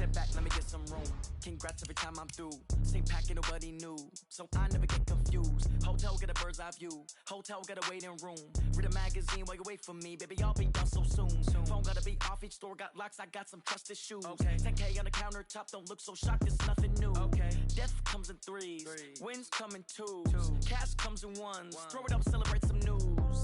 Sit back, let me get some room. Congrats every time I'm through. Same packet, nobody knew, so I never get confused. Hotel get a bird's eye view. Hotel get a waiting room. Read a magazine while you wait for me, baby. I'll be done so soon. Phone gotta be off. Each store got locks. I got some trusted shoes. 10K on the countertop. Don't look so shocked. It's nothing new. Death comes in threes. Wins come in twos. Cash comes in ones. Throw it up, celebrate some news.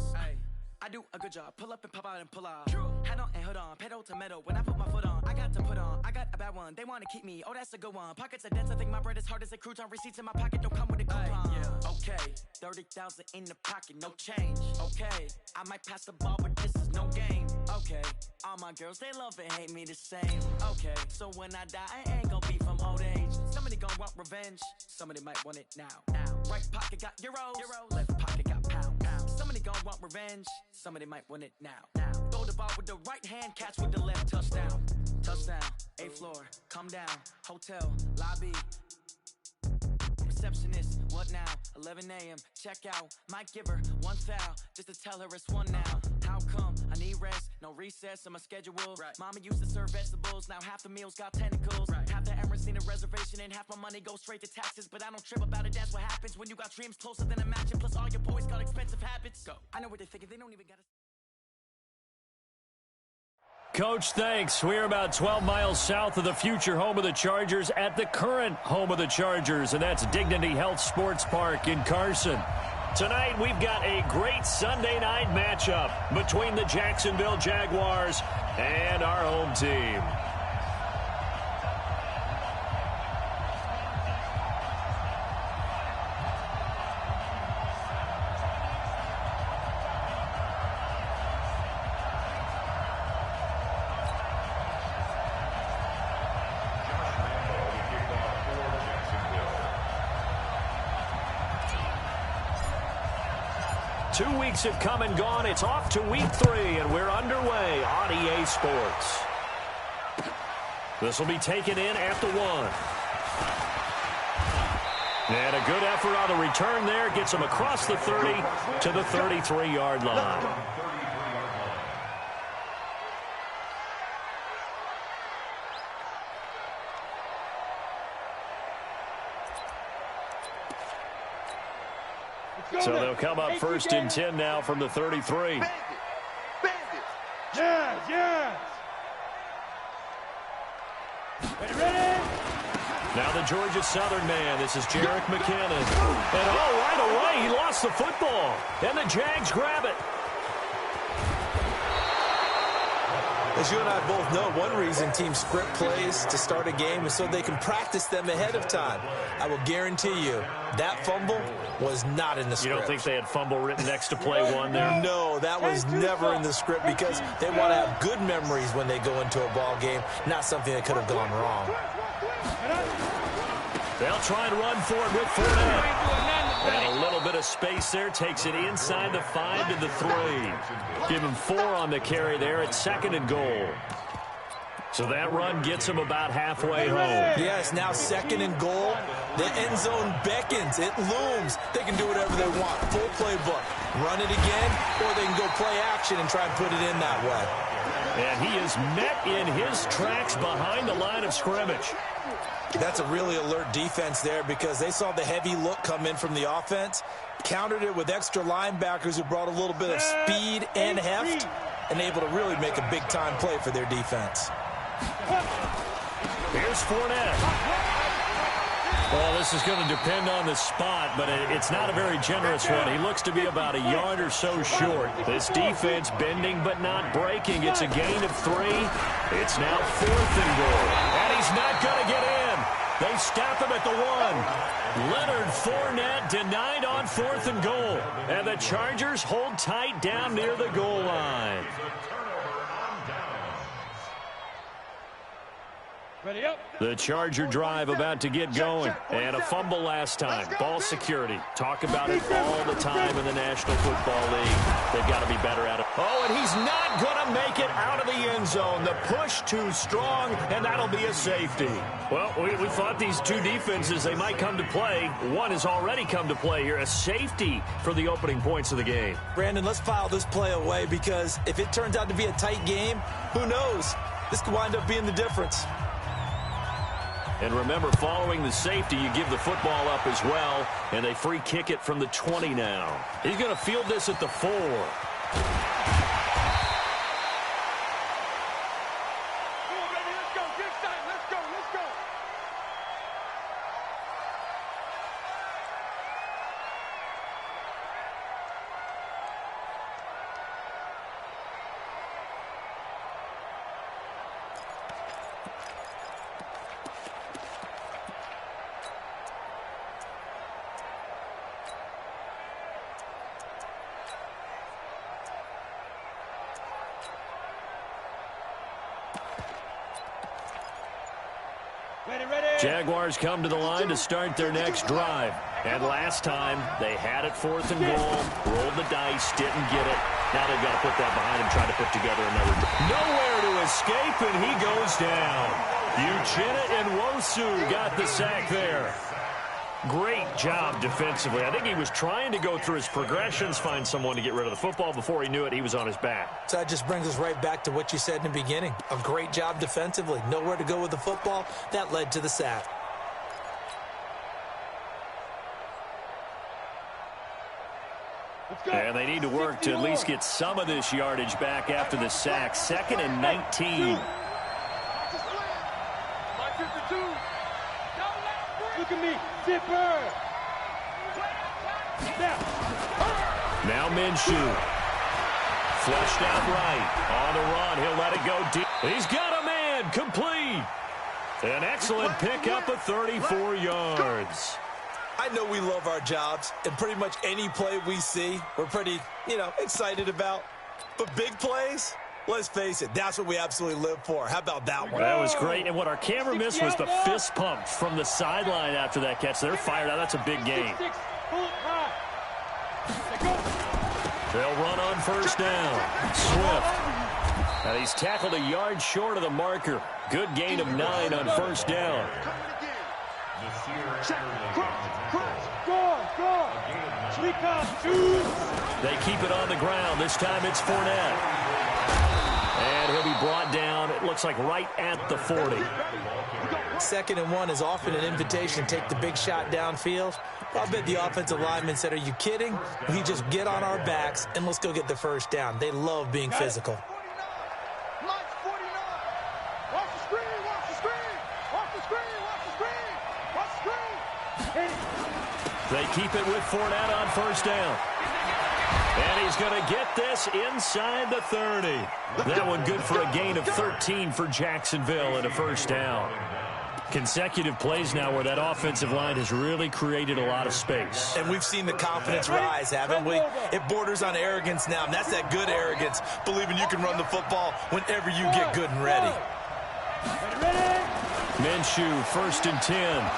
I do a good job. Pull up and pop out and pull out. Hat on and hood on. Pedal to metal. When I put my foot on, I got to put on. I got a bad one. They want to keep me. Oh, that's a good one. Pockets are dense. I think my bread is hard as a crouton. Receipts in my pocket don't come with a coupon. Okay, 30,000 in the pocket, no change. Okay, I might pass the ball, but this is no game. Okay, all my girls, they love and hate me the same. Okay, so when I die, I ain't gonna be from old age. Somebody gon' want revenge. Somebody might want it now. Right pocket got euros. Left pocket got pounds. Somebody gon' want revenge. Somebody might want it now. Throw the ball with the right hand, catch with the left. Touchdown. Touchdown. 8th floor. Come down. Hotel. Lobby. Receptionist. What now? 11 a.m. Check out. Might give her one foul just to tell her it's one now. How come? I need rest. No recess in my schedule. Mama used to serve vegetables. Now half the meals got tentacles. Half the Emirates need a reservation and half my money goes straight to taxes. But I don't trip about it. That's what happens when you got dreams closer than a match. And plus all your boys got expensive habits. Go. I know what they're thinking. They don't even got to. Coach, thanks. We're about 12 miles south of the future home of the Chargers at the current home of the Chargers, and that's Dignity Health Sports Park in Carson. Tonight, we've got a great Sunday night matchup between the Jacksonville Jaguars and our home team. Two weeks have come and gone. It's off to week 3, and we're underway on EA Sports. This will be taken in at the 1. And a good effort on the return there. Gets him across the 30 to the 33-yard line. So they'll come up 1st and 10 now from the 33. Yes. Ready? Now the Georgia Southern man. This is Jerick McKinnon. And right away, he lost the football. And the Jags grab it. As you and I both know, one reason teams script plays to start a game is so they can practice them ahead of time. I will guarantee you that fumble was not in the script. You don't think they had fumble written next to play 1 there? No, that was never in the script because they want to have good memories when they go into a ball game, not something that could have gone wrong. They'll try and run for it with Fournette. And a little bit of space there. Takes it inside the 5 to the 3. Give him 4 on the carry there at 2nd and goal. So that run gets him about halfway home. Yes, now 2nd and goal. The end zone beckons. It looms. They can do whatever they want. Full playbook. Run it again, or they can go play action and try and put it in that way. And he is met in his tracks behind the line of scrimmage. That's a really alert defense there because they saw the heavy look come in from the offense, countered it with extra linebackers who brought a little bit of speed and heft, and able to really make a big-time play for their defense. Here's Fournette. Well, this is going to depend on the spot, but it's not a very generous one. He looks to be about a yard or so short. This defense bending but not breaking. It's a gain of 3. It's now 4th and goal. And he's not going to get in. They stop him at the 1. Leonard Fournette denied on 4th and goal. And the Chargers hold tight down near the goal line. Ready up. The Charger drive about to get going. And a fumble last time. Ball security. Talk about it all the time in the National Football League. They've got to be better at it. Oh, and he's not going to make it out of the end zone. The push too strong, and that'll be a safety. Well, we thought these two defenses, they might come to play. One has already come to play here. A safety for the opening points of the game. Brandon, let's file this play away because if it turns out to be a tight game, who knows? This could wind up being the difference. And remember, following the safety, you give the football up as well, and they free kick it from the 20 now. He's going to field this at the 4. Jaguars come to the line to start their next drive. And last time, they had it 4th and goal, rolled the dice, didn't get it. Now they've got to put that behind them, try to put together another. Nowhere to escape, and he goes down. Uchenna Nwosu got the sack there. Great job defensively. I think he was trying to go through his progressions, find someone to get rid of the football. Before he knew it, he was on his back. So that just brings us right back to what you said in the beginning. A great job defensively. Nowhere to go with the football. That led to the sack. And they need to work to at least get some of this yardage back after the sack. 2nd and 19. Look at me, zipper. Now Minshew. Flushed out right. On the run, he'll let it go deep. He's got a man, complete. An excellent pickup of 34 yards. I know we love our jobs, and pretty much any play we see, we're pretty, excited about. But big plays, let's face it, that's what we absolutely live for. How about that one? That was great, and what our camera missed was the fist pump from the sideline after that catch. They're fired out. That's a big gain. They'll run on 1st down. Swift. And he's tackled a yard short of the marker. Good gain of 9 on 1st down. They keep it on the ground. This time it's Fournette. And he'll be brought down, it looks like right at the 40. 2nd and 1 is often an invitation to take the big shot downfield. I bet the offensive lineman said, are you kidding? We just get on our backs and let's go get the 1st down. They love being physical. They keep it with Fournette on 1st down. And he's going to get this inside the 30. That one good for a gain of 13 for Jacksonville and a 1st down. Consecutive plays now where that offensive line has really created a lot of space. And we've seen the confidence rise, haven't we? It borders on arrogance now, and that's that good arrogance, believing you can run the football whenever you get good and ready. Minshew, 1st and 10.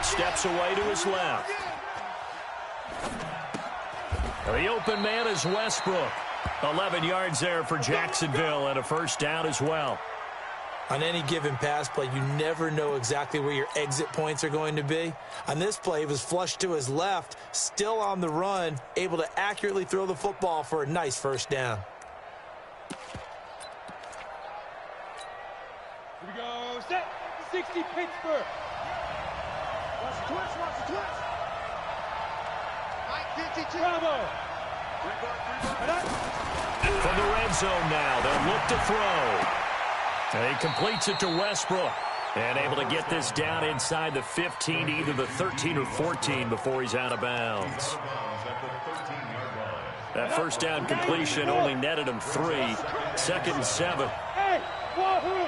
Steps away to his left. The open man is Westbrook. 11 yards there for Jacksonville and a 1st down as well. On any given pass play, you never know exactly where your exit points are going to be. On this play, he was flushed to his left, still on the run, able to accurately throw the football for a nice 1st down. Here we go, set, 60 Pittsburgh. Watch the twist, watch the twist. Mike 52. Bravo. From the red zone now, they'll look to throw. And he completes it to Westbrook. And able to get this down inside the 15, either the 13 or 14 before he's out of bounds. That 1st down completion only netted him 3. 2nd and 7. Hey, Wahoo!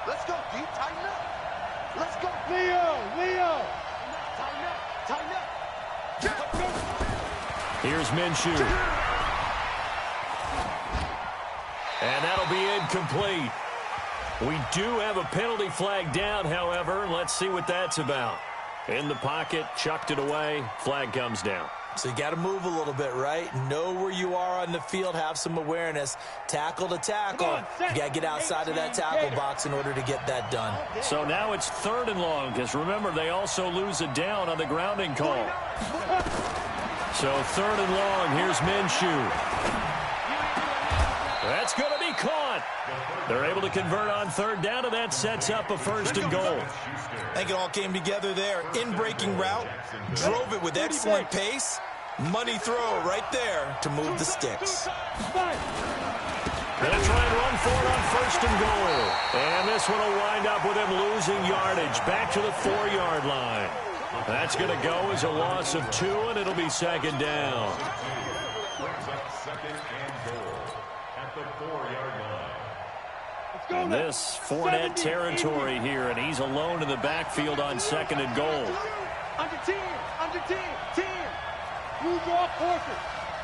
Let's go, deep, tighten up. Let's go. Leo! Tighten up. Here's Minshew. And that'll be incomplete. We do have a penalty flag down, however. Let's see what that's about. In the pocket, chucked it away, flag comes down. So you got to move a little bit, right? Know where you are on the field, have some awareness. Tackle to tackle. You got to get outside of that tackle box in order to get that done. So now it's 3rd and long, because remember, they also lose a down on the grounding call. So 3rd and long, here's Minshew. That's going to be caught. but they're able to convert on third down, and that sets up a 1st and goal. I think it all came together there. In-breaking route, drove it with excellent pace. Money throw right there to move the sticks. They'll try and run for it on 1st and goal. And this one will wind up with him losing yardage back to the 4-yard line. That's going to go as a loss of 2, and it'll be 2nd down. And this Fournette territory here, and he's alone in the backfield on 2nd and goal. Under 10, team. Use your forces.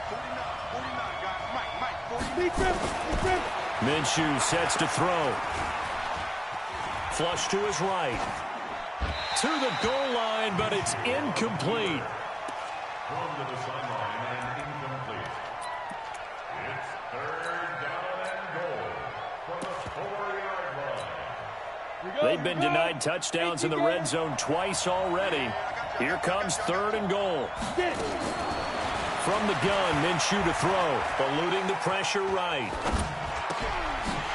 49, guys. Mike, 40. Minshew sets to throw. Flush to his right. To the goal line, but it's incomplete. Thrown to the sideline and incomplete. It's 3rd down and goal from the 4-yard line. They've been denied touchdowns in the red zone twice already. Here comes 3rd and goal. From the gun, Minshew to throw. Eluding the pressure right.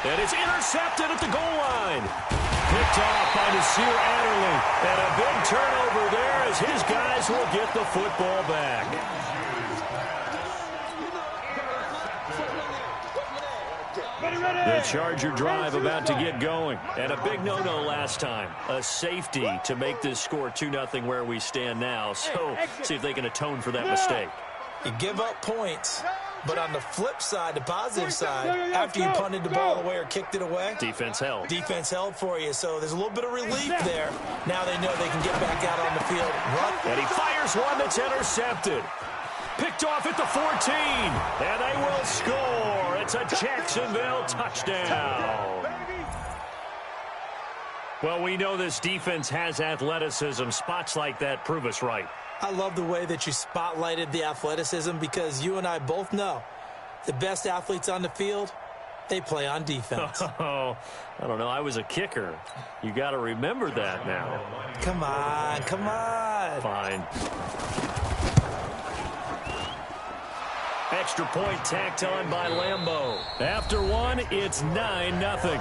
And it's intercepted at the goal line. Picked off by Nasir Adderley. And a big turnover there as his guys will get the football back. The Charger drive about to get going. And a big no-no last time. A safety to make this score 2-0 where we stand now. So see if they can atone for that mistake. You give up points, but on the flip side, the positive side, after you punted the ball away or kicked it away, defense held. Defense held for you, so there's a little bit of relief there. Now they know they can get back out on the field. Run. And he fires one that's intercepted. Picked off at the 14, and they will score. It's a Jacksonville touchdown. Well, we know this defense has athleticism. Spots like that prove us right. I love the way that you spotlighted the athleticism because you and I both know the best athletes on the field, they play on defense. Oh, I don't know. I was a kicker. You got to remember that now. Come on. Fine. Extra point tacked on by Lambeau. After one, it's 9-0.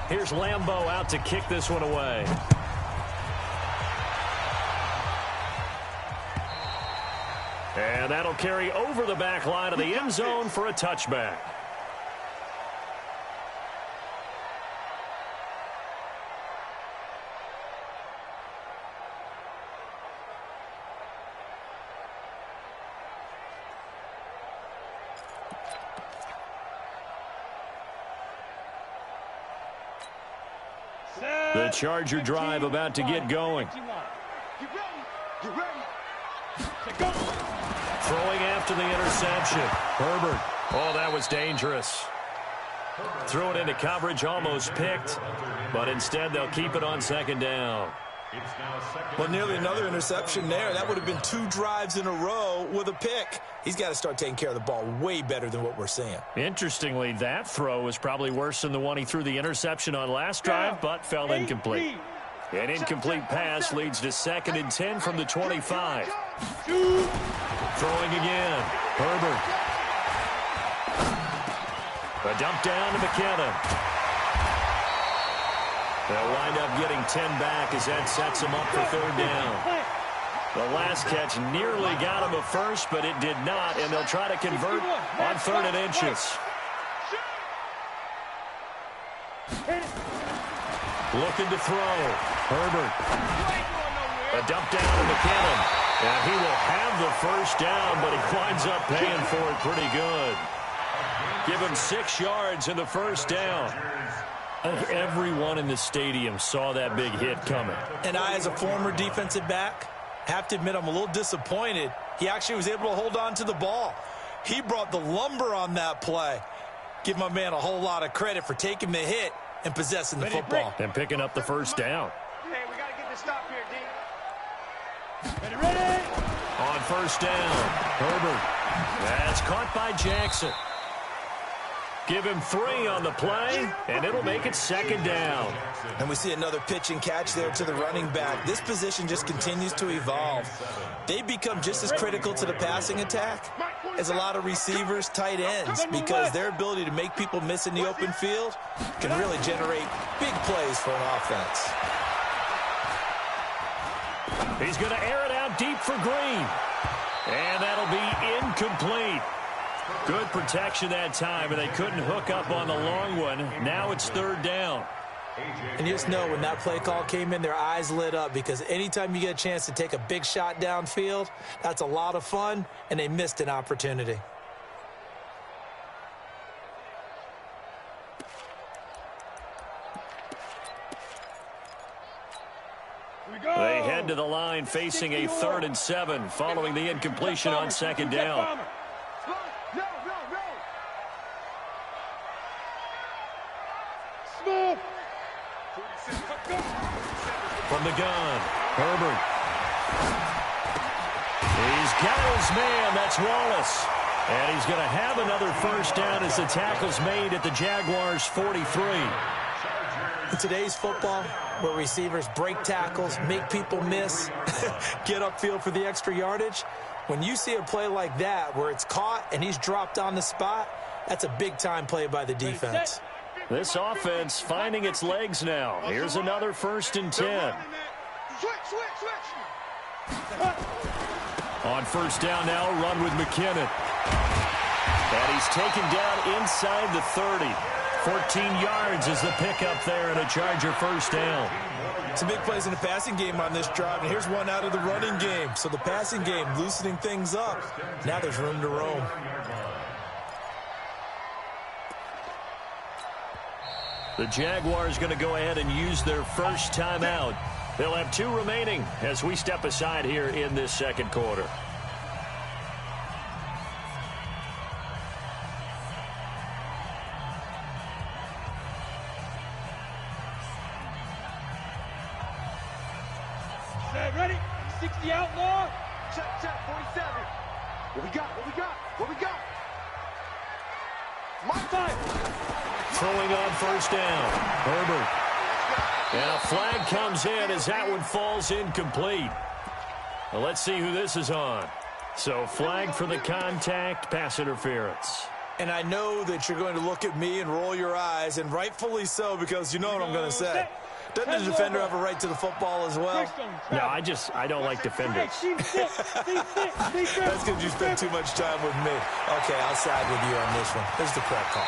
Here's Lambeau out to kick this one away. And that'll carry over the back line of the end zone for a touchback. The Charger drive about to get going. Throwing after the interception. Herbert. Oh, that was dangerous. Threw it into coverage, almost picked. But instead, they'll keep it on 2nd down. Well, nearly another interception there. That would have been 2 drives in a row with a pick. He's got to start taking care of the ball way better than what we're seeing. Interestingly, that throw was probably worse than the one he threw the interception on last drive, but fell incomplete. An incomplete pass leads to 2nd and 10 from the 25. Throwing again. Herbert. A dump down to McKinnon. They'll wind up getting 10 back as that sets them up for 3rd down. The last catch nearly got him a first, but it did not, and they'll try to convert on 3rd and inches. Looking to throw. Herbert. A dump down to McKinnon. And he will have the 1st down, but he winds up paying for it pretty good. Give him 6 yards in the 1st down. I think everyone in the stadium saw that big hit coming. And I, as a former defensive back, have to admit I'm a little disappointed. He actually was able to hold on to the ball. He brought the lumber on that play. Give my man a whole lot of credit for taking the hit and possessing the football. And picking up the 1st down. Hey, we got to get this stop here, D. Ready? On 1st down, Herbert. That's caught by Jackson. Give him 3 on the play, and it'll make it 2nd down. And we see another pitch and catch there to the running back. This position just continues to evolve. They become just as critical to the passing attack as a lot of receivers, tight ends, because their ability to make people miss in the open field can really generate big plays for an offense. He's going to air it out deep for Green. And that'll be incomplete. Good protection that time, and they couldn't hook up on the long one. Now it's 3rd down. And you just know when that play call came in, their eyes lit up, because anytime you get a chance to take a big shot downfield, that's a lot of fun, and they missed an opportunity. They head to the line facing a 3rd and 7 following the incompletion on 2nd down. From the gun, Herbert. He's got his man. That's Wallace. And he's going to have another 1st down as the tackle's made at the Jaguars' 43. In today's football, where receivers break tackles, make people miss, get upfield for the extra yardage, when you see a play like that where it's caught and he's dropped on the spot, that's a big-time play by the defense. This offense finding its legs now. Here's another 1st and 10. On 1st down now, run with McKinnon. And he's taken down inside the 30. 14 yards is the pickup there and a Charger 1st down. Some big plays in the passing game on this drive, and here's one out of the running game. So the passing game loosening things up. Now there's room to roam. The Jaguars going to go ahead and use their 1st timeout. They'll have 2 remaining as we step aside here in this 2nd quarter. Ready? 60 outlaw. Check, 47. What we got? My time. Throwing on 1st down, Herbert. And a flag comes in as that one falls incomplete. Well, let's see who this is on. So flag for the contact, pass interference. And I know that you're going to look at me and roll your eyes, and rightfully so, because you know what I'm going to say. Doesn't the defender have a right to the football as well? No, I don't like defenders. That's because you spend too much time with me. Okay, I'll side with you on this one. Here's the correct call.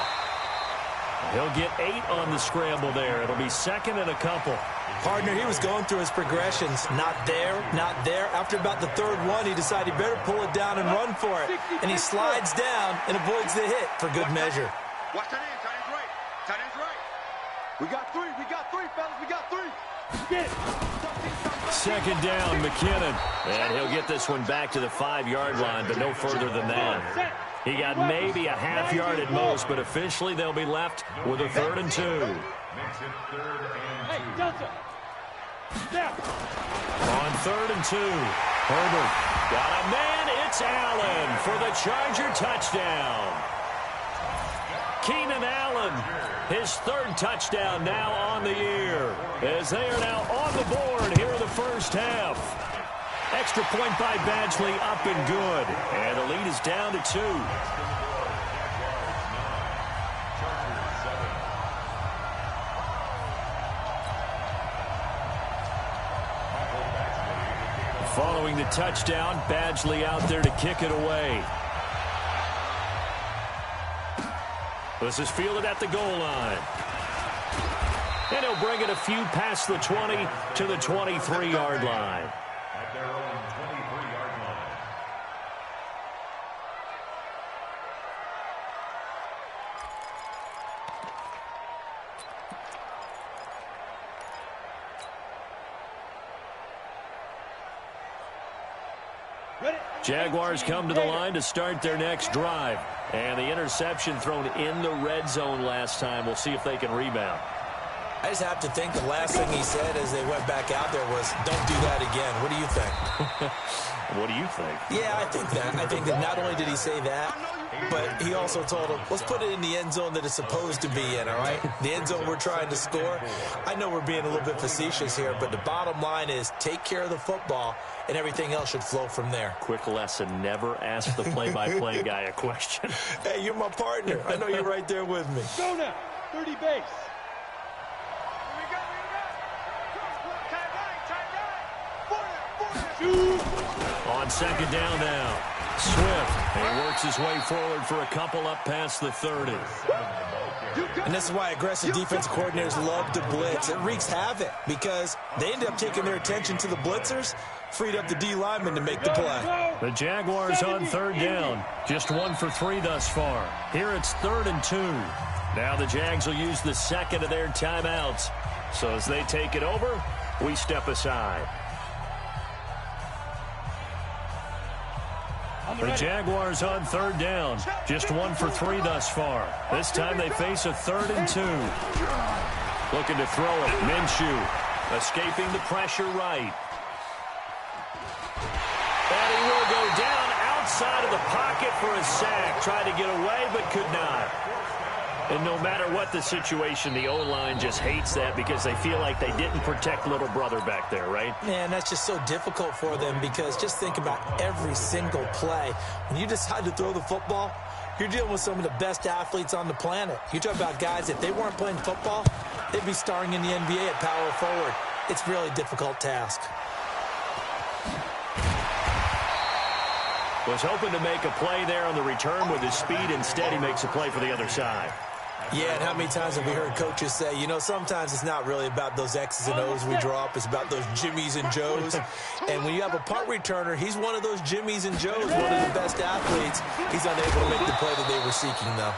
He'll get 8 on the scramble there. It'll be 2nd and a couple. Partner, he was going through his progressions. Not there, not there. After about the 3rd one, he decided he better pull it down and run for it. And he slides down and avoids the hit for good measure. Watch that end. Tight end's right. Tight end's right. We got 3, fellas. We got 3. Get it. 2nd down, McKinnon. And he'll get this one back to the 5-yard line, but no further than that. He got maybe a half yard at most, but officially they'll be left with a 3rd and 2. Makes it 3rd and 2. Hey, Delta. Step. On 3rd and 2, Herbert got a man. It's Allen for the Charger touchdown. Keenan Allen, his 3rd touchdown now on the year, as they are now on the board here in the 1st half. Extra point by Badgley, up and good. And the lead is down to 2. Following the touchdown, Badgley out there to kick it away. This is fielded at the goal line. And he'll bring it a few past the 20 to the 23-yard line. At their own 23-yard line. Jaguars come to the line to start their next drive. And the interception thrown in the red zone last time. We'll see if they can rebound. I just have to think the last thing he said as they went back out there was, don't do that again. What do you think? What do you think? Yeah, I think that not only did he say that, but he also told him, let's put it in the end zone that it's supposed to be in, all right? The end zone we're trying to score. I know we're being a little bit facetious here, but the bottom line is take care of the football, and everything else should flow from there. Quick lesson, never ask the play-by-play guy a question. Hey, you're my partner. I know you're right there with me. Go now, 30 base. On second down now, Swift. He works his way forward for a couple up past the 30. And this is why aggressive defensive coordinators love to blitz. It wreaks havoc because they end up taking their attention to the blitzers, freed up the D lineman to make the play. The Jaguars on third down. Just 1 for 3 thus far. Here it's 3rd and 2. Now the Jags will use the second of their timeouts. So as they take it over, we step aside. The Jaguars on third down. Just 1 for 3 thus far. This time they face a 3rd and 2. Looking to throw it. Minshew escaping the pressure right. And he will go down outside of the pocket for a sack. Tried to get away but could not. And no matter what the situation, the O-line just hates that because they feel like they didn't protect little brother back there, right? Man, that's just so difficult for them because just think about every single play. When you decide to throw the football, you're dealing with some of the best athletes on the planet. You talk about guys, if they weren't playing football, they'd be starring in the NBA at power forward. It's a really difficult task. Was hoping to make a play there on the return with his speed. Instead, he makes a play for the other side. Yeah, and how many times have we heard coaches say, you know, sometimes it's not really about those X's and O's we draw up. It's about those Jimmies and Joes. And when you have a punt returner, he's one of those Jimmies and Joes, one of the best athletes. He's unable to make the play that they were seeking, though.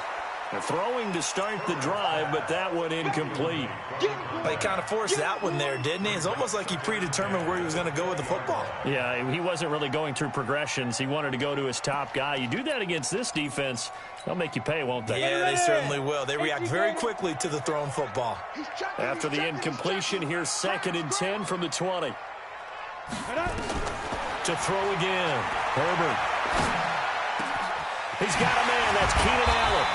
Throwing to start the drive, but that one incomplete. He kind of forced that one there, didn't he? It's almost like he predetermined where he was going to go with the football. Yeah, he wasn't really going through progressions. He wanted to go to his top guy. You do that against this defense, they'll make you pay, won't they? Yeah, they certainly will. They react very quickly to the thrown football. After the incompletion, here's 2nd and 10 from the 20. To throw again. Herbert. He's got a man. That's Keenan Allen.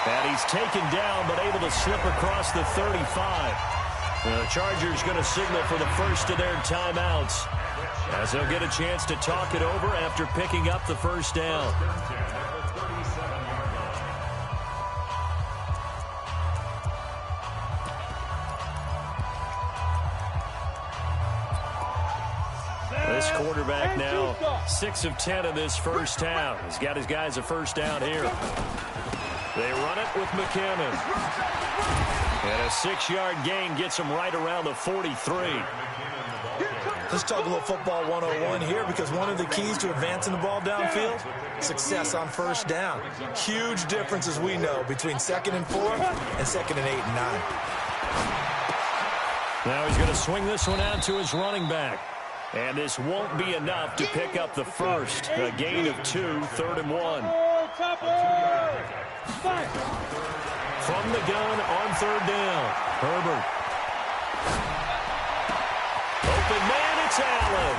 And he's taken down, but able to slip across the 35. The Chargers going to signal for the first of their timeouts, as they'll get a chance to talk it over after picking up the first down. This quarterback now 6 of 10 in this first half. He's got his guys a first down here. They run it with McKinnon. And a 6-yard gain gets him right around the 43. Let's talk a little football 101 here, because one of the keys to advancing the ball downfield, success on first down. Huge difference, as we know, between 2nd and 4 and 2nd and 8 and 9. Now he's going to swing this one out to his running back. And this won't be enough to pick up the first. A gain of 2, 3rd and 1. From the gun on 3rd down. Herbert. Open man, it's Allen.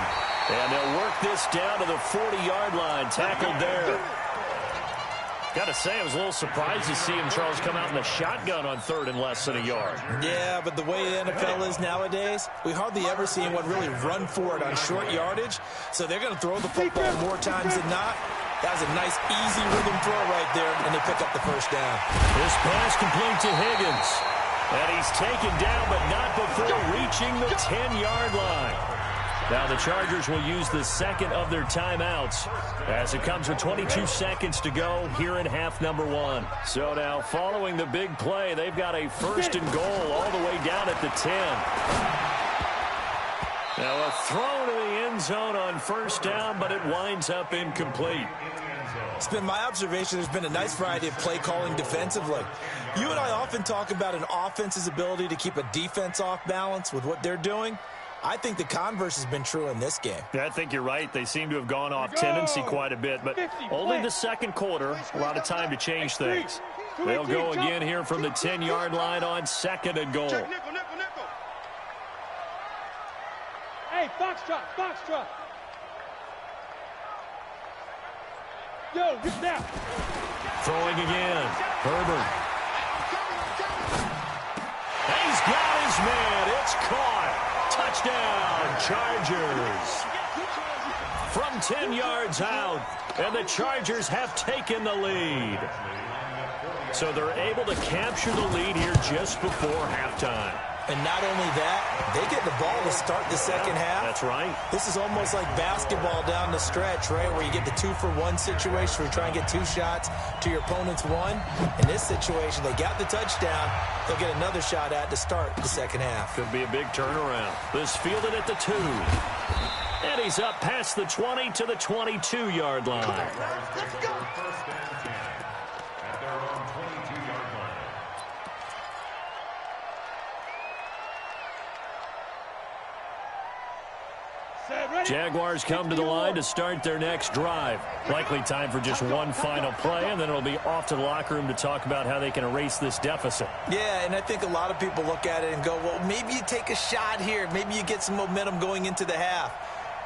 And they'll work this down to the 40-yard line. Tackled there. Got to say, I was a little surprised to see him, Charles, come out in the shotgun on 3rd and less than a yard. Yeah, but the way the NFL is nowadays, we hardly ever see anyone really run for it on short yardage. So they're going to throw the football more times than not. That was a nice, easy rhythm throw right there, and they pick up the first down. This pass complete to Higgins. And he's taken down, but not before reaching the 10-yard line. Now the Chargers will use the second of their timeouts as it comes with 22 seconds to go here in half number 1. So now following the big play, they've got a 1st and goal all the way down at the 10. Now a throw to the end zone on first down, but it winds up incomplete. It's been my observation there's been a nice variety of play calling defensively. You and I often talk about an offense's ability to keep a defense off balance with what they're doing. I think the converse has been true in this game. Yeah, I think you're right. They seem to have gone off tendency quite a bit, but only the second quarter, a lot of time to change things. They'll go again here from the 10-yard line on 2nd and goal. Hey, foxtrot, foxtrot. Yo, now. Throwing again. Herbert. He's got his man. It's caught. Touchdown, Chargers. From 10 yards out, and the Chargers have taken the lead. So they're able to capture the lead here just before halftime. And not only that, they get the ball to start the second half. That's right. This is almost like basketball down the stretch, right, where you get the 2-for-1 situation where you try and get 2 shots to your opponent's 1. In this situation, they got the touchdown. They'll get another shot at to start the second half. Could be a big turnaround. This fielded at the 2. And he's up past the 20 to the 22-yard line. Let's go. First and 10 at their own 22-yard line. Jaguars come to the line to start their next drive. Likely time for just one final play, and then it'll be off to the locker room to talk about how they can erase this deficit. Yeah, and I think a lot of people look at it and go, well, maybe you take a shot here. Maybe you get some momentum going into the half.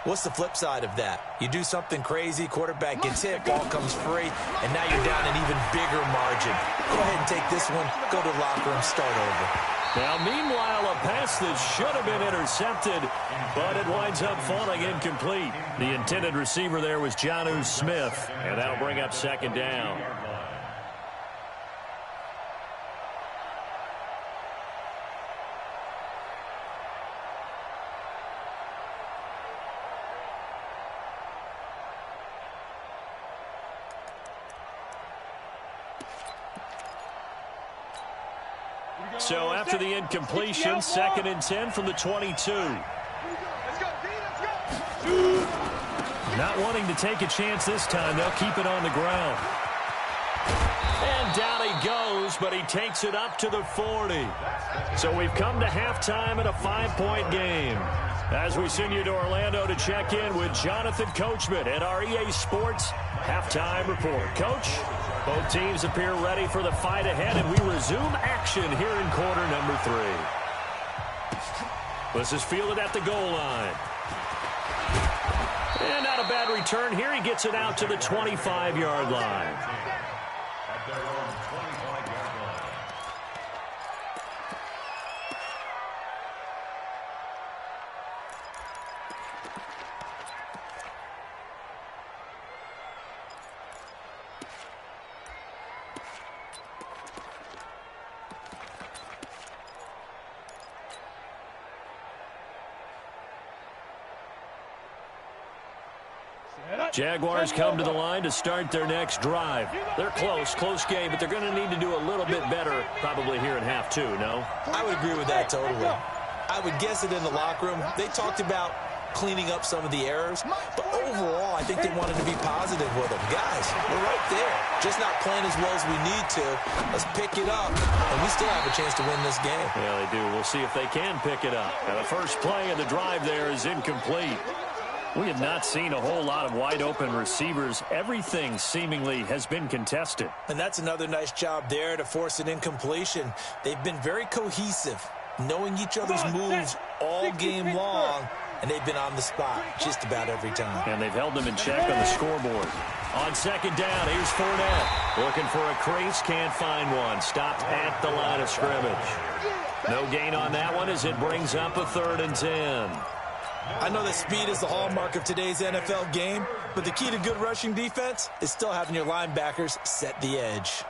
What's the flip side of that? You do something crazy, quarterback gets hit, ball comes free, and now you're down an even bigger margin. Go ahead and take this one, go to the locker room, start over. Now, meanwhile, a pass that should have been intercepted, but it winds up falling incomplete. The intended receiver there was Jonnu Smith, and that'll bring up second down. So after the incompletion, 2nd and 10 from the 22. Let's go, D, let's go. Not wanting to take a chance this time, they'll keep it on the ground. And down he goes, but he takes it up to the 40. So we've come to halftime in a 5-point game. As we send you to Orlando to check in with Jonathan Coachman at our EA Sports Halftime Report. Coach, both teams appear ready for the fight ahead, and we resume action here in quarter number 3. This is fielded at the goal line. And not a bad return here. He gets it out to the 25-yard line. At their own 25-yard line. Jaguars come to the line to start their next drive. They're close game, but they're going to need to do a little bit better probably here in half 2, no? I would agree with that totally. I would guess it in the locker room. They talked about cleaning up some of the errors, but overall, I think they wanted to be positive with them. Guys, we're right there. Just not playing as well as we need to. Let's pick it up, and we still have a chance to win this game. Yeah, they do. We'll see if they can pick it up. And the first play of the drive there is incomplete. We have not seen a whole lot of wide-open receivers. Everything seemingly has been contested. And that's another nice job there to force an incompletion. They've been very cohesive, knowing each other's moves all game long, and they've been on the spot just about every time. And they've held them in check on the scoreboard. On second down, here's Fournette. Looking for a crease, can't find one. Stopped at the line of scrimmage. No gain on that one as it brings up a 3rd and 10. I know that speed is the hallmark of today's NFL game, but the key to good rushing defense is still having your linebackers set the edge.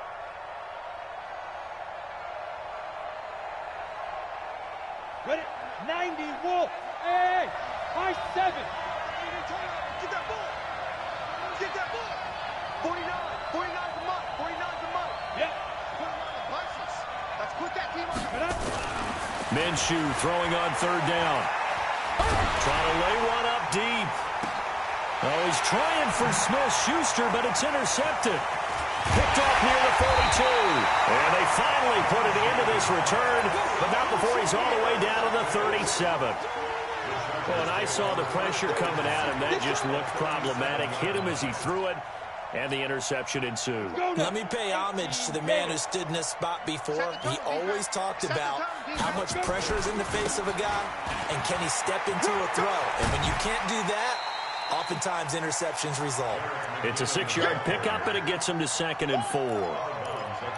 Ready? 90, Wolf. Hey, high 7. Get that ball. Get that ball. 49 the month. 49 the month. Yep. Put him on the license. Let's put that team on the Minshew throwing on 3rd down. Trying to lay one up deep. Oh, he's trying for Smith-Schuster, but it's intercepted. Picked off near the 42. And they finally put it into this return, but not before he's all the way down to the 37. Well, and I saw the pressure coming at him. That just looked problematic. Hit him as he threw it, and the interception ensued. Let me pay homage to the man who stood in this spot before. He always talked about how much pressure is in the face of a guy, and can he step into a throw. And when you can't do that, Oftentimes, interceptions result. It's a 6-yard pickup, and it gets them to 2nd and 4.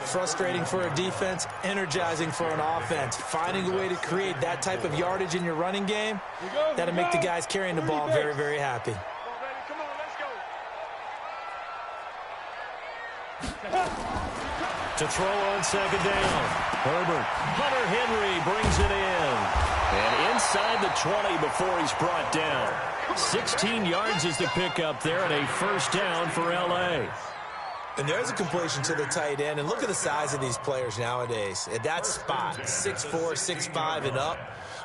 Frustrating for a defense, energizing for an offense. Finding a way to create that type of yardage in your running game, that'll make the guys carrying the ball very, very happy. Come on, let's go. To throw on 2nd down. Herbert. Hunter Henry brings it in. And inside the 20 before he's brought down. 16 yards is the pickup there, and a 1st down for L.A. And there's a completion to the tight end. And look at the size of these players nowadays. At that spot, 6'4", 6'5", and up.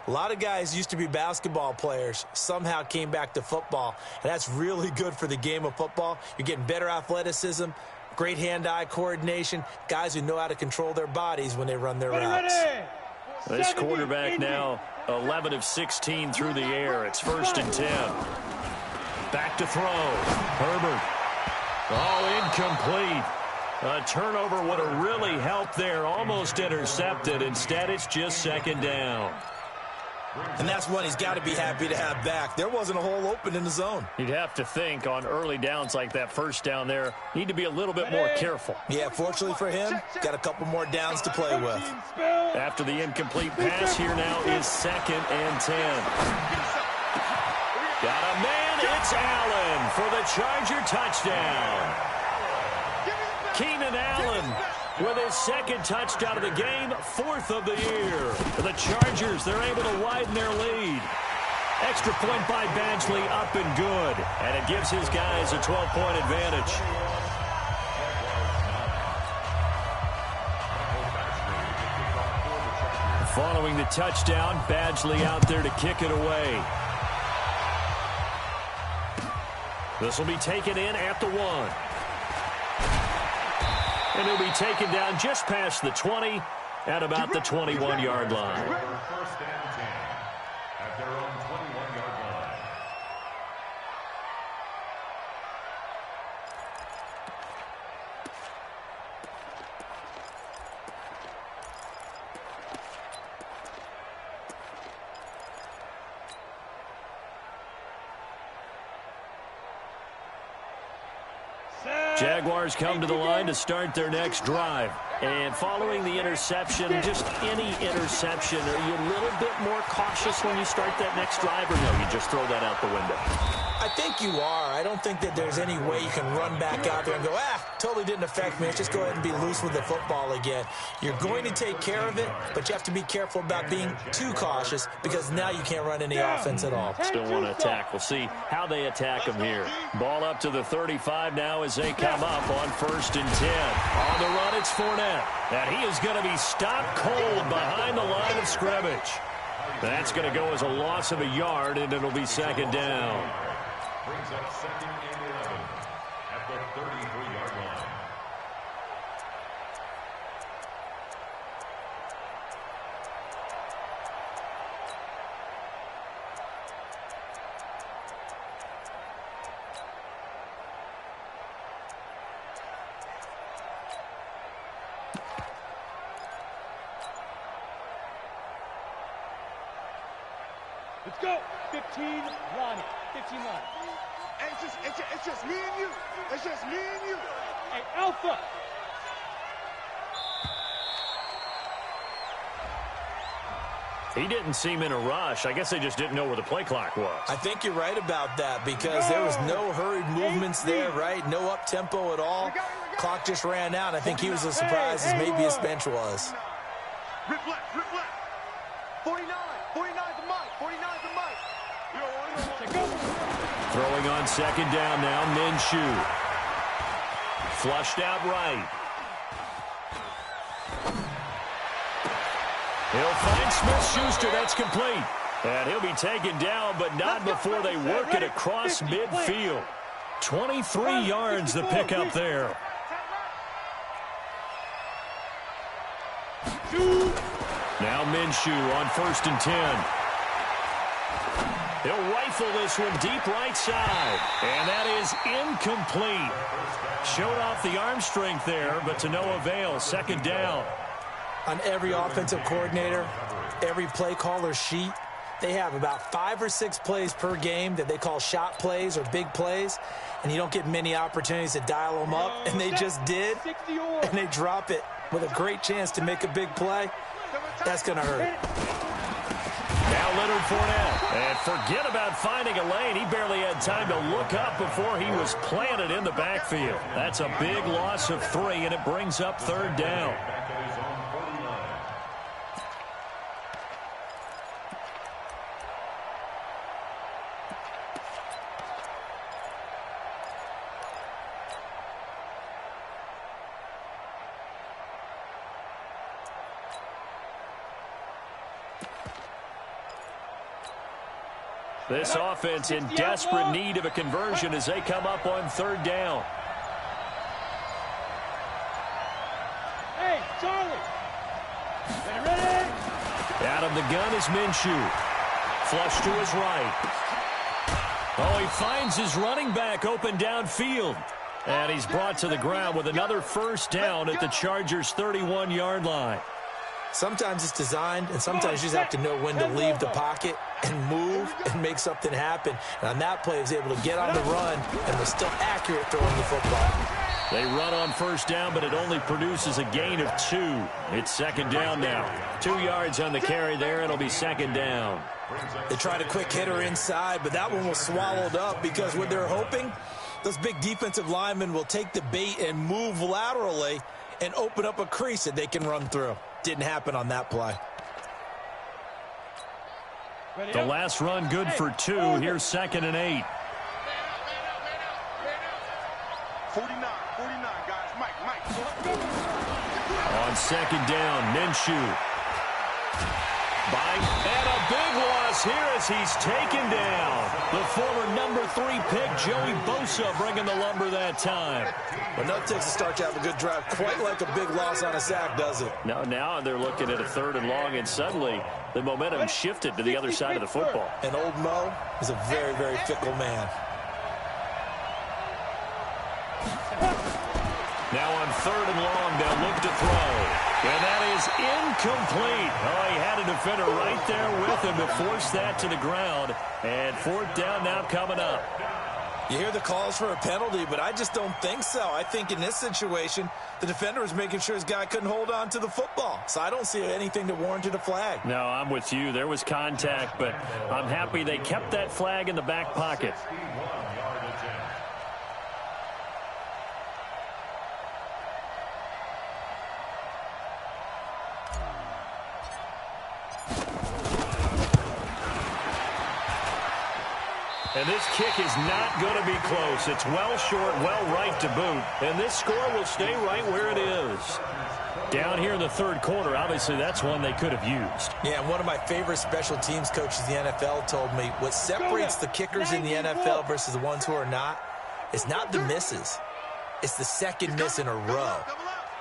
A lot of guys used to be basketball players, somehow came back to football. And that's really good for the game of football. You're getting better athleticism, great hand-eye coordination, guys who know how to control their bodies when they run their routes. This quarterback now 11 of 16 through the air. It's 1st and 10. Back to throw. Herbert. Oh, incomplete. A turnover would have really helped there. Almost intercepted. Instead, it's just 2nd down. And that's one he's got to be happy to have back. There wasn't a hole open in the zone. You'd have to think on early downs like that 1st down there, need to be a little bit more careful. Yeah, fortunately for him, got a couple more downs to play with. After the incomplete pass, here now is 2nd and 10. Got a man, it's Allen for the Charger touchdown. Keenan Allen with his 2nd touchdown of the game, 4th of the year. The Chargers, they're able to widen their lead. Extra point by Badgley, up and good. And it gives his guys a 12-point advantage. Following the touchdown, Badgley out there to kick it away. This will be taken in at the 1. And he'll be taken down just past the 20 at about the 21-yard line. 1st and 10 at their own 21-yard line. Jaguars come to the line to start their next drive. And following the interception, just any interception, are you a little bit more cautious when you start that next drive, or no, you just throw that out the window? I think you are. I don't think that there's any way you can run back out there and go, totally didn't affect me. Let's just go ahead and be loose with the football again. You're going to take care of it, but you have to be careful about being too cautious because now you can't run any offense at all. Still want to attack. We'll see how they attack them here. Ball up to the 35 now as they come up on 1st and 10. On the run, it's Fournette. And he is going to be stopped cold behind the line of scrimmage. That's going to go as a loss of a yard, and it'll be 2nd down. Brings up 2nd and 11 at the 33-yard line. Let's go. 15, Ronnie. 15 line. It's just me and you. It's just me and you. Hey, Alpha. He didn't seem in a rush. I guess they just didn't know where the play clock was. I think you're right about that because there was no hurried movements there, right? No up-tempo at all. Clock just ran out. I think he was as surprised as maybe his bench was. Rip left, rip left. 49. 49's the mic. 49's the mic. Throwing on 2nd down now, Minshew. Flushed out right. He'll find Smith-Schuster. That's complete. And he'll be taken down, but not before they work it across midfield. 23 yards the pickup there. Now Minshew on 1st and 10. He'll rifle this one deep right side. And that is incomplete. Showed off the arm strength there, but to no avail. 2nd down. On every offensive coordinator, every play caller sheet, They have about 5 or 6 plays per game that they call shot plays or big plays, and you don't get many opportunities to dial them up, and they just did, and they drop it with a great chance to make a big play. That's going to hurt. Now Leonard Fournette. And forget about finding a lane. He barely had time to look up before he was planted in the backfield. That's a big loss of 3, and it brings up 3rd down. This offense in desperate need of a conversion as they come up on 3rd down. Hey, Charlie. Ready? Out of the gun is Minshew. Flush to his right. Oh, he finds his running back open downfield. And he's brought to the ground with another 1st down at the Chargers' 31-yard line. Sometimes it's designed, and sometimes you just have to know when to leave the pocket and move and make something happen. And on that play, he was able to get on the run and was still accurate throwing the football. They run on 1st down, but it only produces a gain of 2. It's 2nd down now. 2 yards on the carry there. It'll be 2nd down. They tried a quick hitter inside, but that one was swallowed up because what they're hoping, those big defensive linemen will take the bait and move laterally and open up a crease that they can run through. Didn't happen on that play. The last run good for 2. Here's 2nd and 8. 49, guys. Mike. On 2nd down, Minshew. And a big loss here as he's taken down. The former number 3 pick, Joey Bosa, bringing the lumber that time. But no takes to start to have a good drive. Quite like a big loss on a sack, does it? No, now they're looking at a 3rd and long, and suddenly the momentum shifted to the other side of the football. And old Mo is a very, very fickle man. Now on 3rd and long, they'll look to throw. And that is incomplete. Oh, he had a defender right there with him to force that to the ground. And 4th down now coming up. You hear the calls for a penalty, but I just don't think so. I think in this situation, the defender was making sure his guy couldn't hold on to the football. So I don't see anything that warranted a flag. No, I'm with you. There was contact, but I'm happy they kept that flag in the back pocket. And this kick is not going to be close. It's well short, well right to boot. And this score will stay right where it is. Down here in the 3rd quarter, obviously that's one they could have used. Yeah, and one of my favorite special teams coaches in the NFL told me what separates the kickers in the NFL versus the ones who are not is not the misses. It's the 2nd miss in a row.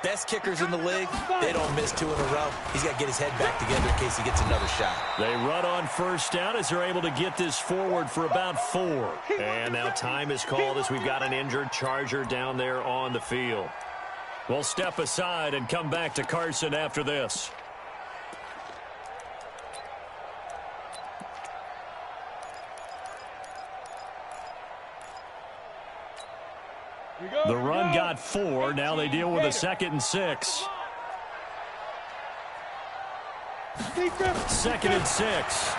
Best kickers in the league, they don't miss 2 in a row. He's got to get his head back together in case he gets another shot. They run on 1st down as they're able to get this forward for about 4. And now time is called as we've got an injured Charger down there on the field. We'll step aside and come back to Carson after this. The run got 4. Now they deal with a 2nd and 6. 2nd and 6.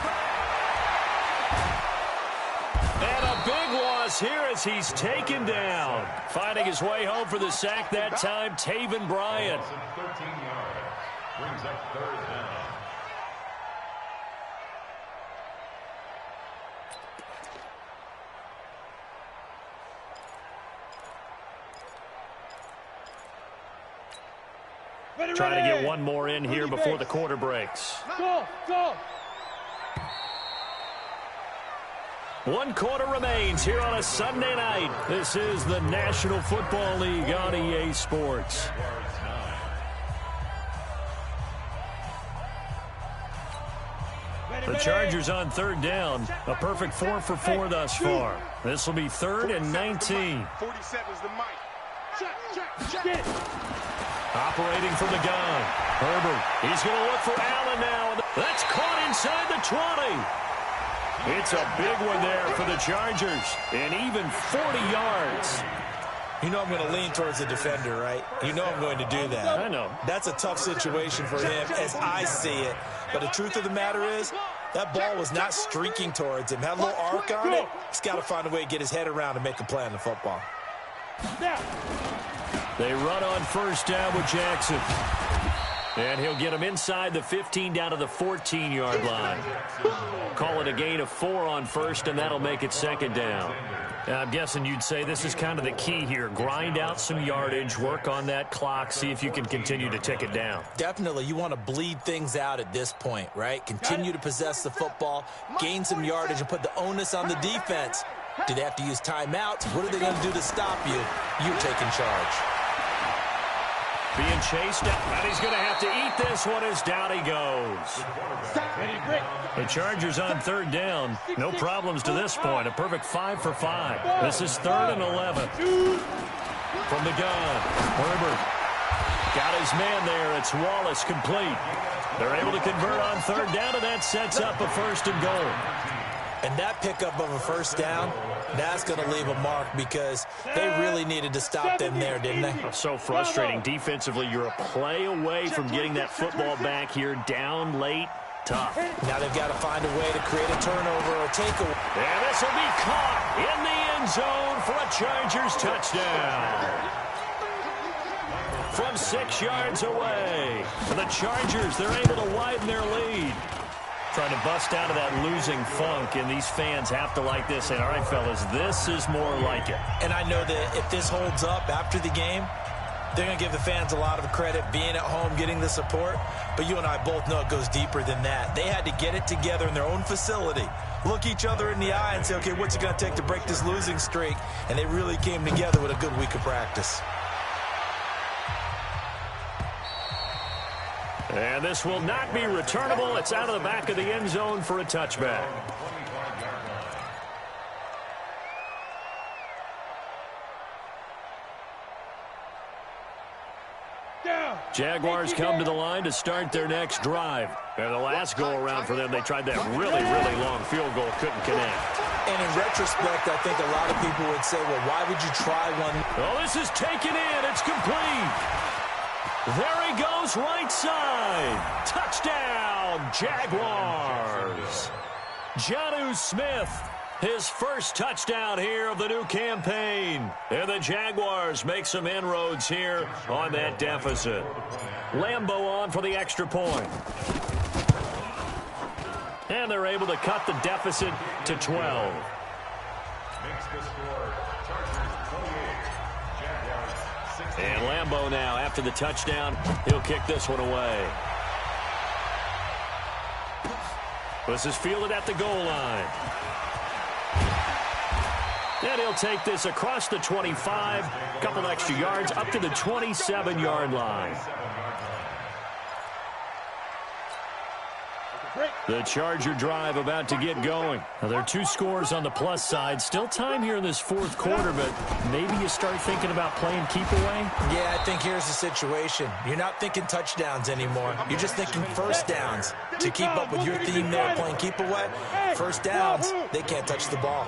And a big loss here as he's taken down. Finding his way home for the sack that time, Taven Bryan. 13 yards. Brings up 3rd down. Trying to get one more in here before the quarter breaks. Go! 1 quarter remains here on a Sunday night. This is the National Football League on EA Sports. The Chargers on 3rd down. A perfect 4 for 4 thus far. This will be 3rd and 19. 47's the mic. Check. Operating from the gun. Herbert. He's going to look for Allen now. That's caught inside the 20. It's a big one there for the Chargers, and even 40 yards. You know I'm going to lean towards the defender, right? You know I'm going to do that. I know. That's a tough situation for him as I see it. But the truth of the matter is, that ball was not streaking towards him. Had a little arc on it. He's got to find a way to get his head around and make a play on the football. They run on first down with Jackson. And he'll get him inside the 15 down to the 14-yard line. Call it a gain of 4 on first, and that'll make it second down. I'm guessing you'd say this is kind of the key here. Grind out some yardage, work on that clock, see if you can continue to tick it down. Definitely. You want to bleed things out at this point, right? Continue to possess the football, gain some yardage, and put the onus on the defense. Do they have to use timeouts? What are they going to do to stop you? You're taking charge. Being chased up, and he's going to have to eat this one as down he goes. The Chargers on third down. No problems to this point. A perfect 5 for 5. This is 3rd and 11. From the gun, Herbert got his man there. It's Wallace complete. They're able to convert on third down, and that sets up a 1st and goal. And that pickup of a first down, that's going to leave a mark because they really needed to stop them there, didn't they? So frustrating. Defensively, you're a play away from getting that football back here. Down late, tough. Now they've got to find a way to create a turnover or takeaway. And this will be caught in the end zone for a Chargers touchdown. From 6 yards away. And the Chargers, they're able to widen their lead. Trying to bust out of that losing funk, and these fans have to like this. And all right, fellas, this is more like it. And I know that if this holds up after the game, they're going to give the fans a lot of credit, being at home, getting the support. But you and I both know it goes deeper than that. They had to get it together in their own facility, look each other in the eye and say, okay, what's it going to take to break this losing streak? And they really came together with a good week of practice. And this will not be returnable. It's out of the back of the end zone for a touchback. Jaguars come to the line to start their next drive. And the last go-around for them, they tried that really, really long field goal, couldn't connect. And in retrospect, I think a lot of people would say, well, why would you try one? Oh, this is taken in. It's complete. There he goes, right side. Touchdown, Jaguars. Jonnu Smith, his first touchdown here of the new campaign. And the Jaguars make some inroads here on that deficit. Lambo on for the extra point. And they're able to cut the deficit to 12. Makes the score Chargers 28, Jaguars 16. And Lambo now, after the touchdown, he'll kick this one away. This is fielded at the goal line. And he'll take this across the 25, a couple extra yards, up to the 27-yard line. The Charger drive about to get going. Now, there are 2 scores on the plus side. Still time here in this fourth quarter, but maybe you start thinking about playing keep away? Yeah, I think here's the situation. You're not thinking touchdowns anymore. You're just thinking first downs. To keep up with your theme there, playing keep away, first downs, they can't touch the ball.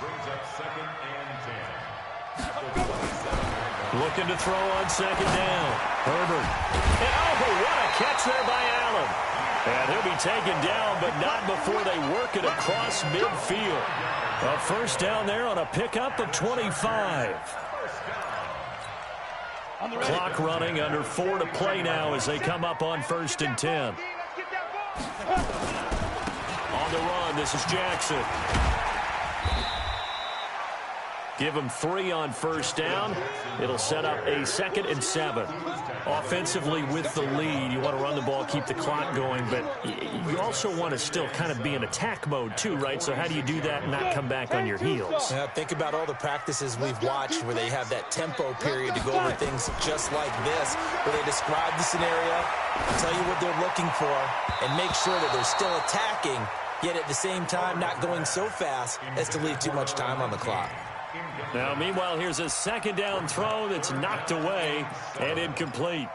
Brings up 2nd and 10. Looking to throw on second down. Herbert. And, oh, what a catch there by Allen. And he'll be taken down, but not before they work it across midfield. A first down there on a pickup of 25. Clock running, under 4 to play now as they come up on 1st and 10. On the run, this is Jackson. Give him 3 on first down. It'll set up a 2nd and 7. Offensively with the lead, you want to run the ball, keep the clock going, but you also want to still kind of be in attack mode too, right? So how do you do that and not come back on your heels? Yeah, think about all the practices we've watched where they have that tempo period to go over things just like this, where they describe the scenario, tell you what they're looking for, and make sure that they're still attacking, yet at the same time not going so fast as to leave too much time on the clock. Now, meanwhile, here's a second down throw that's knocked away and incomplete.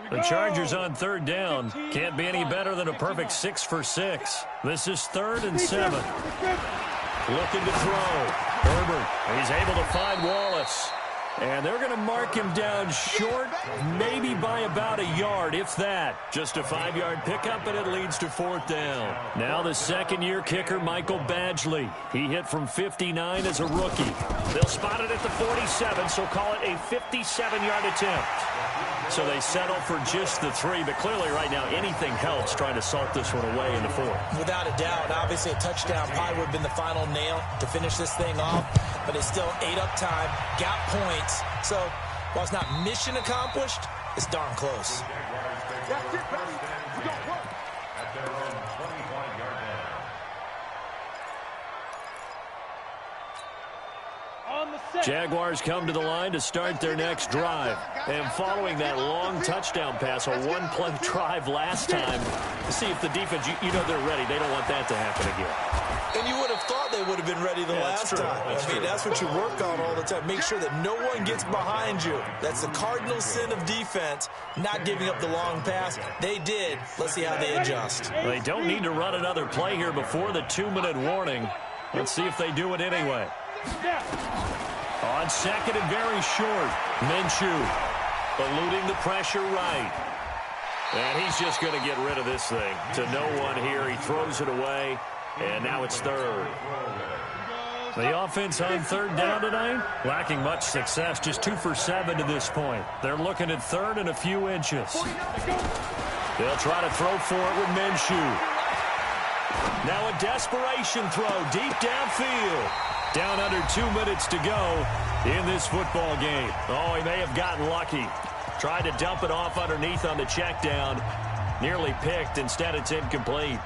The Chargers on third down. Can't be any better than a perfect 6 for 6. This is 3rd and 7. Looking to throw. Herbert, he's able to find Wallace. And they're going to mark him down short, maybe by about a yard, if that. Just a 5-yard pickup, and it leads to 4th down. Now the second-year kicker, Michael Badgley. He hit from 59 as a rookie. They'll spot it at the 47, so call it a 57-yard attempt. So they settle for just the 3, but clearly right now anything helps trying to salt this one away in the 4th. Without a doubt, obviously a touchdown probably would have been the final nail to finish this thing off, but it's still ate up time, got points. So while it's not mission accomplished, it's darn close. That's it, buddy. We got work. At their own 25-yard line. Jaguars come to the line to start their next drive. And following that long touchdown pass, a one-play drive last time, to see if the defense, you know they're ready. They don't want that to happen again. And you would have thought they would have been ready the last time. I mean, that's what you work on all the time. Make sure that no one gets behind you. That's the cardinal sin of defense, not giving up the long pass. They did. Let's see how they adjust. They don't need to run another play here before the 2-minute warning. Let's see if they do it anyway. On second and very short, Minshew eluding the pressure right. And he's just going to get rid of this thing to no one here. He throws it away, and now it's third. The offense on third down tonight, lacking much success, just 2 for 7 to this point. They're looking at third and a few inches. They'll try to throw for it with Minshew. Now a desperation throw deep downfield. Down under 2 minutes to go in this football game. Oh, he may have gotten lucky. Tried to dump it off underneath on the check down. Nearly picked. Instead, it's incomplete.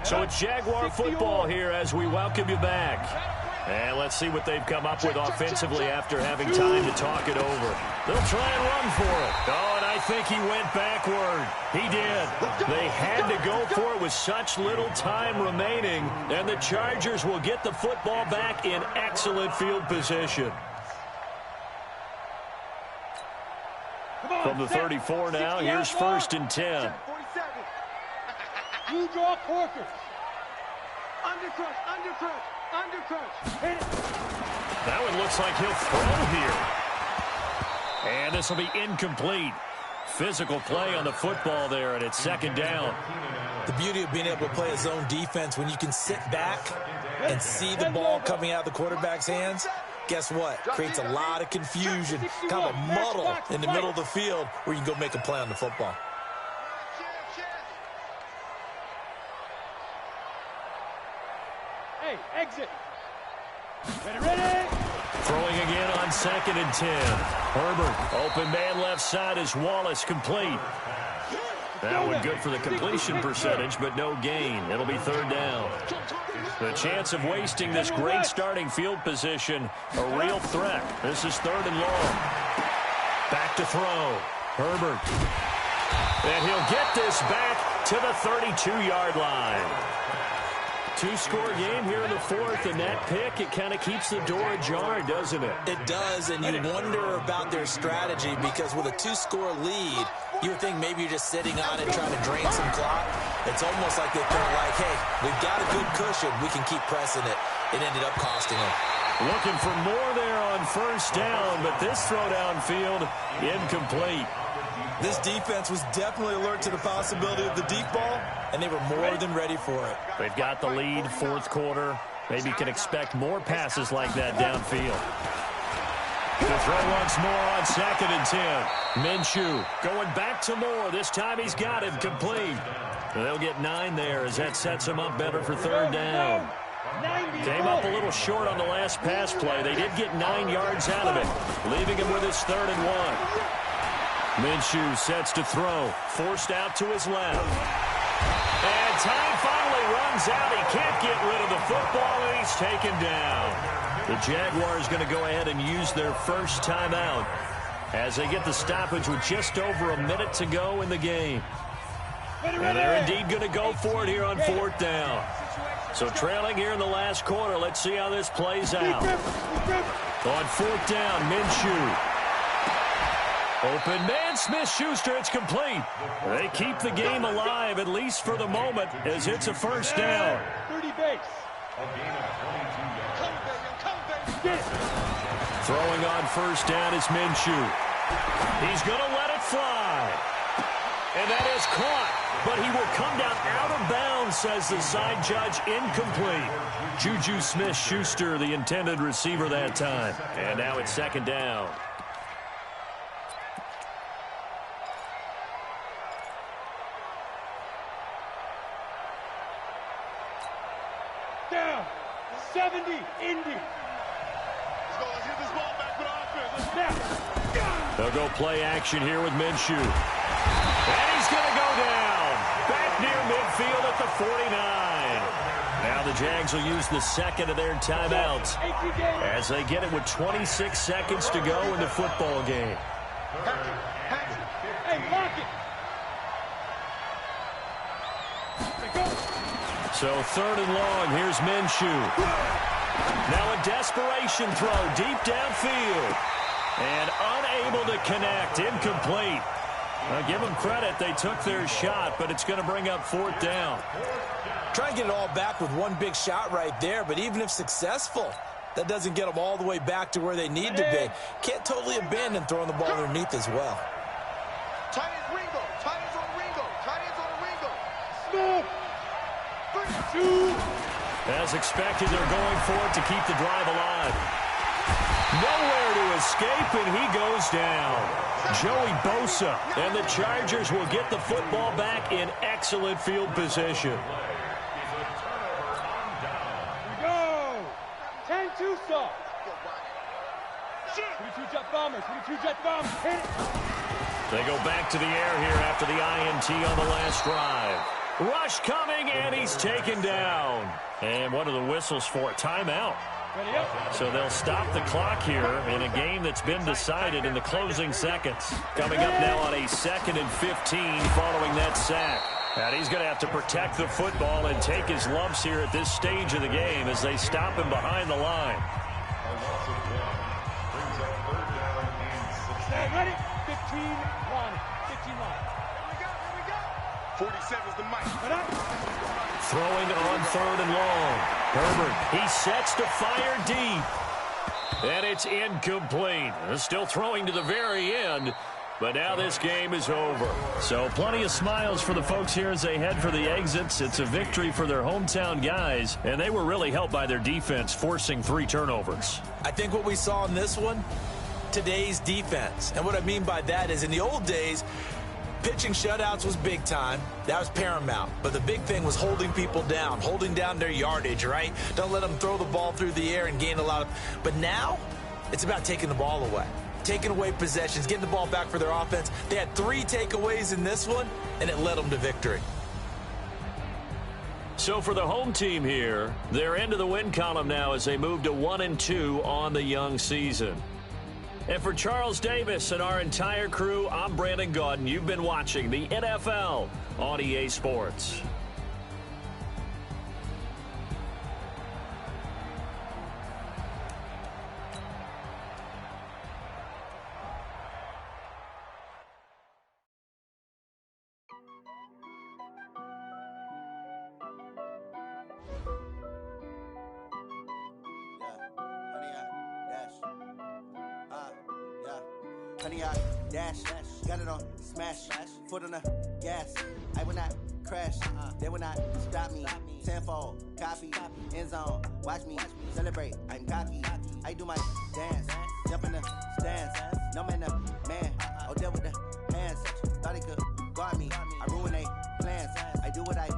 So it's Jaguar football here as we welcome you back. And let's see what they've come up with offensively after having time to talk it over. They'll try and run for it. Oh, and I think he went backward. He did. They had to go for it with such little time remaining. And the Chargers will get the football back in excellent field position. From the 34 now, here's 1st and 10. You draw corkers. Undercrush, undercrush, undercrush. Hit it. That one looks like he'll throw here. And this will be incomplete. Physical play on the football there, and it's 2nd down. The beauty of being able to play a zone defense when you can sit back and see the ball coming out of the quarterback's hands, guess what? Creates a lot of confusion, kind of a muddle in the middle of the field where you can go make a play on the football. Hey, exit. Ready. Throwing again on 2nd and 10. Herbert, open man left side is Wallace, complete. That one good for the completion percentage, but no gain. It'll be 3rd down. The chance of wasting this great starting field position, a real threat. This is 3rd and long. Back to throw. Herbert. And he'll get this back to the 32-yard line. 2-score game here in the 4th, and that pick, it kind of keeps the door ajar, doesn't it? It does, and you wonder about their strategy because with a 2-score lead, you would think maybe you're just sitting on it trying to drain some clock. It's almost like they're kind of like, hey, we've got a good cushion. We can keep pressing it. It ended up costing them. Looking for more there on 1st down, but this throw downfield, incomplete. This defense was definitely alert to the possibility of the deep ball, and they were more than ready for it. They've got the lead, 4th quarter. Maybe can expect more passes like that downfield. The throw once more on 2nd and 10. Minshew going back to Moore. This time he's got him complete. They'll get 9 there as that sets him up better for 3rd down. Came up a little short on the last pass play. They did get 9 yards out of it, leaving him with his 3rd and 1. Minshew sets to throw, forced out to his left. And time finally runs out. He can't get rid of the football, and he's taken down. The Jaguars going to go ahead and use their first timeout as they get the stoppage with just over a minute to go in the game. And they're indeed going to go for it here on 4th down. So trailing here in the last quarter. Let's see how this plays out. On fourth down, Minshew. Open man, Smith-Schuster, it's complete. They keep the game alive, at least for the moment, as it's a first down. 30 base. Throwing on first down is Minshew. He's going to let it fly. And that is caught. But he will come down out of bounds, says the side judge. Incomplete. Juju Smith-Schuster, the intended receiver that time. And now it's second down. Down. 70, Indy. Let's get this ball back for offense. Snap. They'll go play action here with Minshew. And he's going to go down. Back near midfield at the 49. Now the Jags will use the second of their timeouts as they get it with 26 seconds to go in the football game. Hey, lock it. So third and long, here's Minshew. Now a desperation throw deep downfield. And unable to connect, incomplete. Now give them credit, they took their shot, but it's going to bring up fourth down. Try and get it all back with one big shot right there, but even if successful, that doesn't get them all the way back to where they need to be. Can't totally abandon throwing the ball underneath as well. Tight ends Ringo. Tight ends on Ringo. Tight ends on Ringo. Snap. 2. As expected, they're going for it to keep the drive alive. Nowhere to escape, and he goes down. Joey Bosa, and the Chargers will get the football back in excellent field position. Go. 10-2 soft. 22 jet bombers. 22 jet bombers. Hit it. They go back to the air here after the INT on the last drive. Rush coming, and he's taken down. And what are the whistles for? Timeout. Ready up. So they'll stop the clock here in a game that's been decided in the closing seconds. Coming up now on a 2nd and 15 following that sack. And he's going to have to protect the football and take his lumps here at this stage of the game as they stop him behind the line. Ready? 15 line. 15 line. Here we go. 47's the mic. Throwing on third and long. Herbert, he sets to fire deep. And it's incomplete. Still throwing to the very end. But now this game is over. So plenty of smiles for the folks here as they head for the exits. It's a victory for their hometown guys. And they were really helped by their defense, forcing 3 turnovers. I think what we saw in this one, today's defense. And what I mean by that is in the old days, pitching shutouts was big time. That was paramount. But the big thing was holding people down, holding down their yardage, right? Don't let them throw the ball through the air and gain a lot of... But now, it's about taking the ball away. Taking away possessions, getting the ball back for their offense. They had 3 takeaways in this one, and it led them to victory. So for the home team here, they're into the win column now as they move to 1-2 on the young season. And for Charles Davis and our entire crew, I'm Brandon Gaudin. You've been watching the NFL on EA Sports. Honey, I dash, got it on smash, foot on the gas. I will not crash, they will not stop me. Tenfold, copy, end zone, watch me celebrate. I'm cocky, I do my dance, jump in the stands. No man, man, oh, there with the hands. Thought he could guard me, I ruin they plans. I do what I